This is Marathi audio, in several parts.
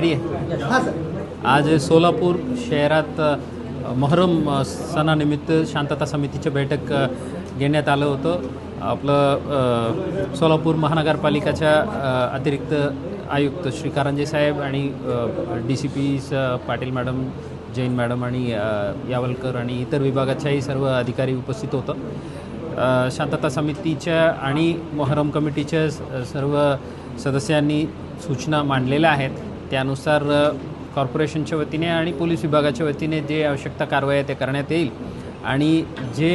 रेडी आहे? हां सर. आज सोलापूर शहरात मोहरम सणानिमित्त शांतता समितीची बैठक घेण्यात आलं होतं. आपलं सोलापूर महानगरपालिकेच्या अतिरिक्त आयुक्त श्री कारंजे साहेब आणि DCP Patil madam, Jain madam आणि यावलकर आणि इतर विभागाच्याही सर्व अधिकारी उपस्थित होतं. शांतता समितीच्या आणि मोहरम कमिटीच्या सर्व सदस्यांनी सूचना मांडलेल्या आहेत. त्यानुसार कॉर्पोरेशनच्या वतीने आणि पोलीस विभागाच्या वतीने जे आवश्यकता कारवाई ते करण्यात येईल आणि जे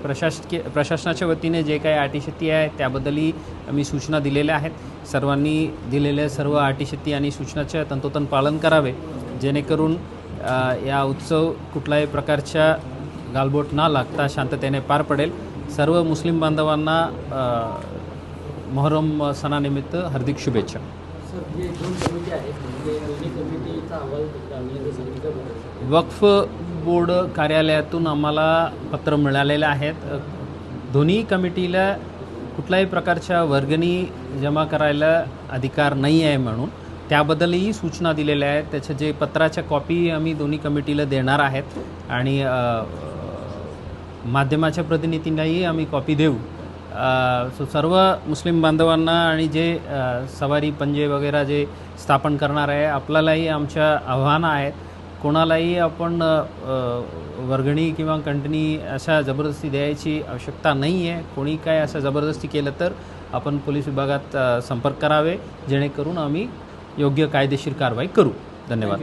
प्रशासनाच्या वतीने जे काही अटीशर्ती आहे त्याबद्दलही आम्ही सूचना दिलेल्या आहेत. सर्वांनी दिलेल्या सर्व अटीशर्ती आणि सूचनाचे तंतोतंत पालन करावे, जेणेकरून या उत्सव कुठल्याही प्रकारच्या गालबोट न लागता शांततेने पार पडेल. सर्व मुस्लिम बांधवांना मोहरम सणानिमित्त हार्दिक शुभेच्छा. वक्फ बोर्ड कार्यालयातून आम्हाला पत्र मिळालेलं आहेत. दोन्ही कमिटीला कुठल्याही प्रकारच्या वर्गणी जमा करायला अधिकार नाही आहे म्हणून त्याबद्दलही सूचना दिलेल्या आहेत. त्याच्या जे पत्राच्या कॉपी आम्ही दोन्ही कमिटीला देणार आहेत आणि माध्यमाच्या प्रतिनिधींनाही आम्ही कॉपी देऊ. सर्व मुस्लिम बांधवांना आणि जे सवारी पंजे वगैरे जे स्थापन करणार आहे आपल्यालाही आमच्या आव्हानं आहेत. कोणालाही आपण वर्गणी किंवा कंटनी अशा जबरदस्ती द्यायची आवश्यकता नाही आहे. कोणी काय असं जबरदस्ती केलं तर आपण पोलीस विभागात संपर्क करावे, जेणेकरून आम्ही योग्य कायदेशीर कारवाई करू. धन्यवाद.